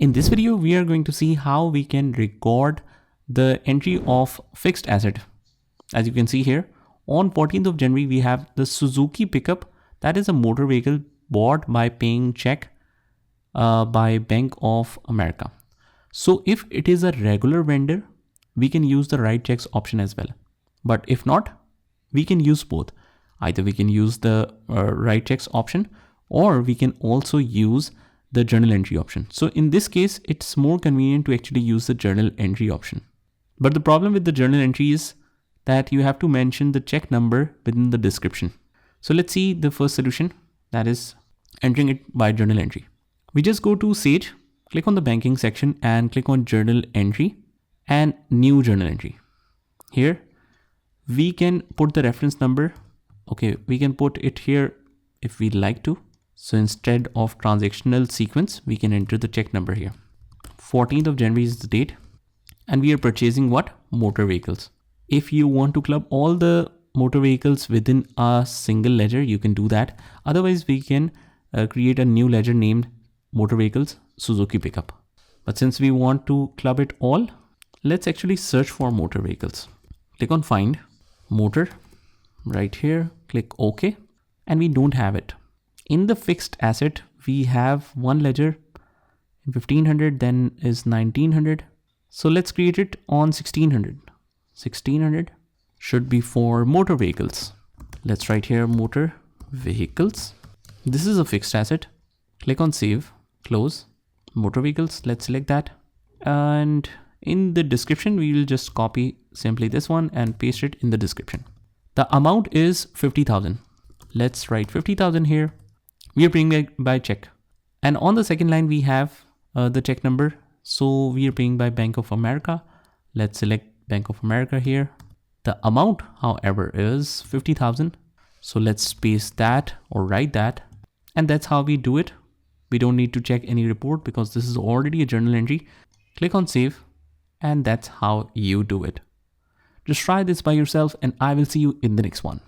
In this video, we are going to see how we can record the entry of fixed asset. As you can see here, on 14th of January, we have the Suzuki pickup. That is a motor vehicle bought by paying check by Bank of America. So if it is a regular vendor, we can use the write checks option as well. But if not, we can use both. Either we can use the write checks option, or we can also use the journal entry option. So in this case, it's more convenient to actually use the journal entry option. But the problem with the journal entry is that you have to mention the check number within the description. So let's see the first solution, that is entering it by journal entry. We just go to Sage, click on the banking section and click on journal entry and new journal entry. Here we can put the reference number. Okay, we can put it here if we like to. So instead of transactional sequence, we can enter the check number here. 14th of January is the date, and we are purchasing what? Motor vehicles. If you want to club all the motor vehicles within a single ledger, you can do that. Otherwise, we can create a new ledger named motor vehicles Suzuki pickup. But since we want to club it all, let's actually search for motor vehicles. Click on find motor right here, click OK, and we don't have it. In the fixed asset, we have one ledger in 1500, then is 1900. So let's create it on 1600. 1600 should be for motor vehicles. Let's write here motor vehicles. This is a fixed asset. Click on save, close. Motor vehicles, let's select that. And in the description, we will just copy simply this one and paste it in the description. The amount is 50,000. Let's write 50,000 here. We are paying by check. And on the second line, we have the check number. So we are paying by Bank of America. Let's select Bank of America here. The amount, however, is 50,000. So let's paste that or write that. And that's how we do it. We don't need to check any report because this is already a journal entry. Click on save. And that's how you do it. Just try this by yourself and I will see you in the next one.